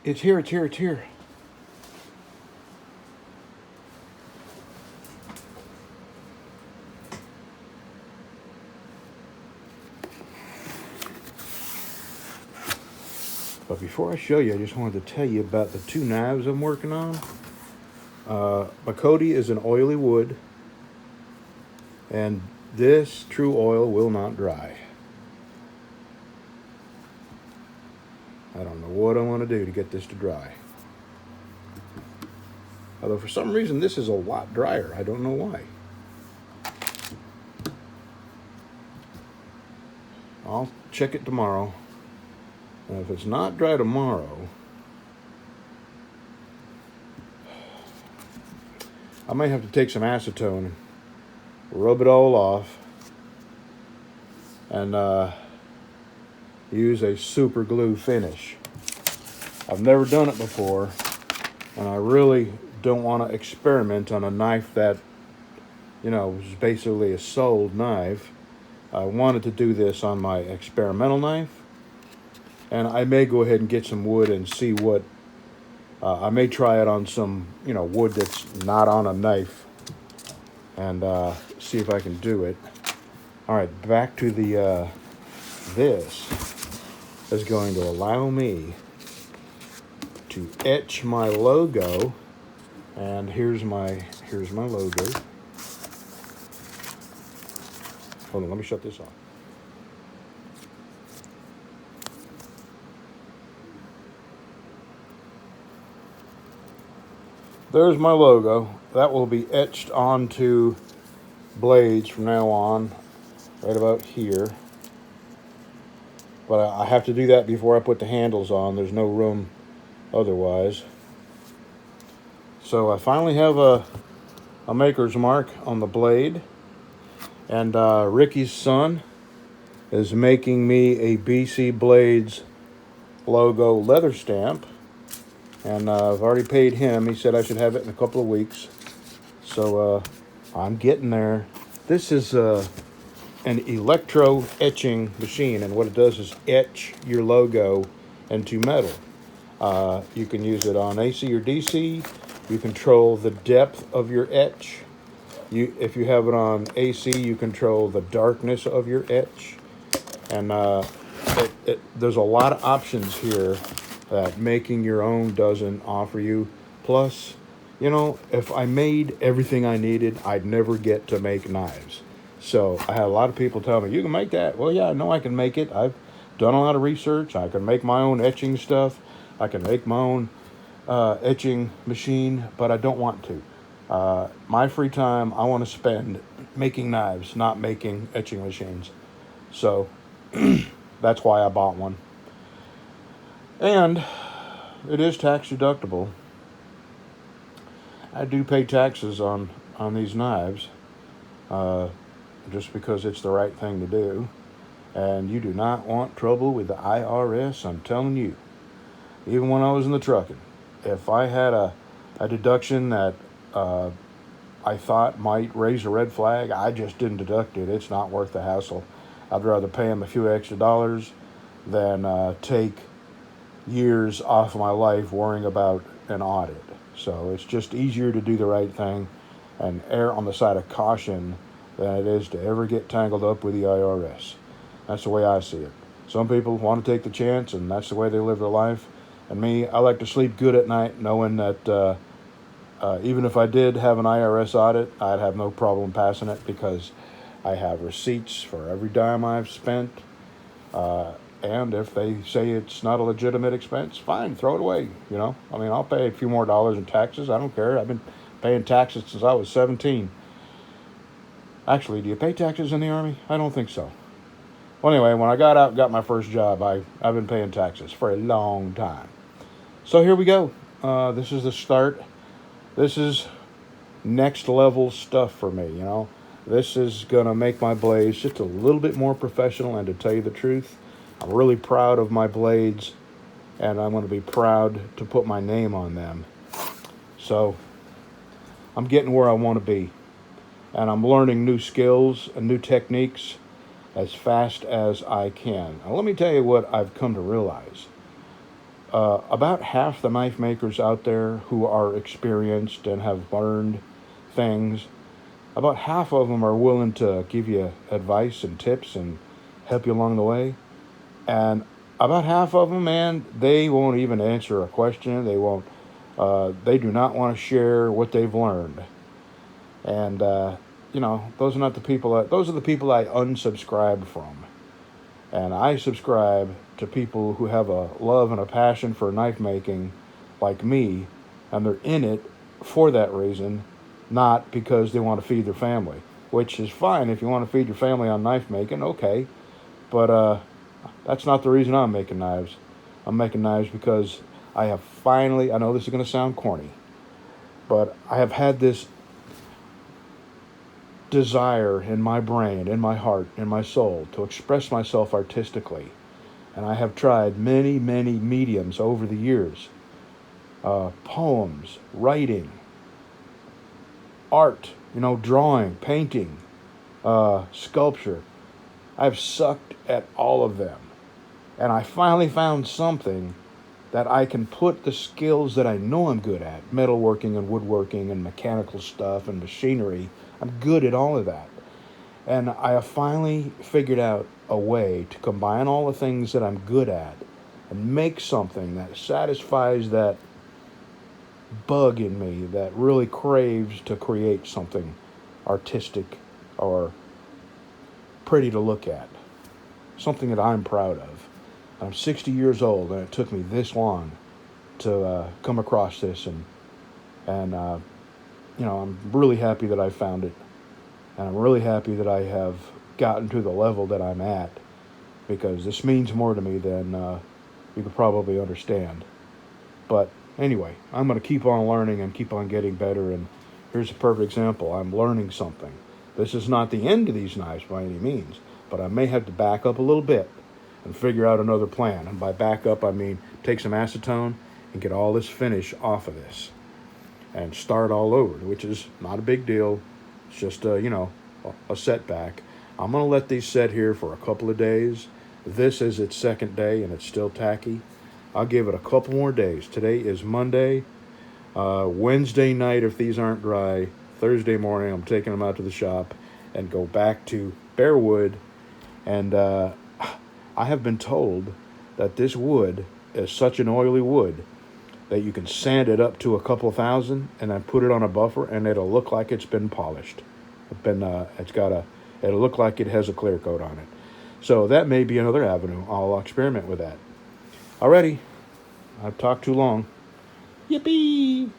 It's here, it's here, it's here. But before I show you, I just wanted to tell you about the two knives I'm working on. Makoti is an oily wood, and this true oil will not dry. I don't know what I want to do to get this to dry. Although for some reason this is a lot drier. I don't know why. I'll check it tomorrow. And if it's not dry tomorrow, I might have to take some acetone, rub it all off, and use a super glue finish. I've never done it before, and I really don't want to experiment on a knife that, you know, is basically a sold knife. I wanted to do this on my experimental knife, and I may go ahead and get some wood and see what, I may try it on some, you know, wood that's not on a knife, and see if I can do it. All right, back to the, this is going to allow me to etch my logo, and here's my logo. Hold on, let me shut this off. There's my logo. That will be etched onto blades from now on, right about here. But I have to do that before I put the handles on. There's no room otherwise. So I finally have a maker's mark on the blade. And Ricky's son is making me a BC Blades logo leather stamp. And I've already paid him. He said I should have it in a couple of weeks. So I'm getting there. This is an electro etching machine. And what it does is etch your logo into metal. You can use it on AC or DC. You control the depth of your etch. If you have it on AC, you control the darkness of your etch. And there's a lot of options here that making your own doesn't offer you. Plus, you know, if I made everything I needed, I'd never get to make knives. So I had a lot of people tell me, you can make that. Well, yeah, I know I can make it. I've done a lot of research. I can make my own etching stuff. I can make my own etching machine, but I don't want to. My free time, I want to spend making knives, not making etching machines. So that's why I bought one. And it is tax deductible. I do pay taxes on these knives, just because it's the right thing to do. And you do not want trouble with the IRS, I'm telling you. Even when I was in the trucking, if I had a deduction that I thought might raise a red flag, I just didn't deduct it. It's not worth the hassle. I'd rather pay them a few extra dollars than take years off of my life worrying about an audit. So it's just easier to do the right thing and err on the side of caution than it is to ever get tangled up with the IRS. That's the way I see it. Some people want to take the chance, and that's the way they live their life. And me, I like to sleep good at night knowing that even if I did have an IRS audit, I'd have no problem passing it because I have receipts for every dime I've spent. And if they say it's not a legitimate expense, fine, throw it away, you know. I mean, I'll pay a few more dollars in taxes. I don't care. I've been paying taxes since I was 17. Actually, do you pay taxes in the Army? I don't think so. Well, anyway, when I got out and got my first job, I've been paying taxes for a long time. So here we go. This is the start. This is next level stuff for me, you know. This is going to make my blades just a little bit more professional, and to tell you the truth, I'm really proud of my blades, and I'm going to be proud to put my name on them. So I'm getting where I want to be, and I'm learning new skills and new techniques as fast as I can. Now, let me tell you what I've come to realize. about half the knife makers out there who are experienced and have learned things, about half of them are willing to give you advice and tips and help you along the way. And about half of them, man, they won't even answer a question. They won't. They do not want to share what they've learned. And those are not the people. Those are the people I unsubscribe from. And I subscribe to people who have a love and a passion for knife making, like me, and they're in it for that reason, not because they want to feed their family. Which is fine if you want to feed your family on knife making, okay. But that's not the reason I'm making knives. I'm making knives because I have finally, I know this is going to sound corny, but I have had this desire in my brain, in my heart, in my soul to express myself artistically. And I have tried many, many mediums over the years. Poems, writing, art, drawing, painting, sculpture. I've sucked at all of them. And I finally found something that I can put the skills that I know I'm good at, metalworking and woodworking and mechanical stuff and machinery. I'm good at all of that. And I have finally figured out a way to combine all the things that I'm good at and make something that satisfies that bug in me that really craves to create something artistic or pretty to look at. Something that I'm proud of. I'm 60 years old, and it took me this long to come across this, and I'm really happy that I found it, and I'm really happy that I have gotten to the level that I'm at, because this means more to me than you could probably understand. But anyway, I'm going to keep on learning and keep on getting better, and here's a perfect example. I'm learning something. This is not the end of these knives by any means, but I may have to back up a little bit and figure out another plan. And by back up, I mean take some acetone and get all this finish off of this and start all over, which is not a big deal. It's just, a setback. I'm going to let these set here for a couple of days. This is its second day, and it's still tacky. I'll give it a couple more days. Today is Monday. Wednesday night, if these aren't dry, Thursday morning, I'm taking them out to the shop and go back to bare wood. And I have been told that this wood is such an oily wood that you can sand it up to a couple thousand and then put it on a buffer, and it'll look like it's been polished. It'll look like it has a clear coat on it. So that may be another avenue. I'll experiment with that. Alrighty, I've talked too long. Yippee!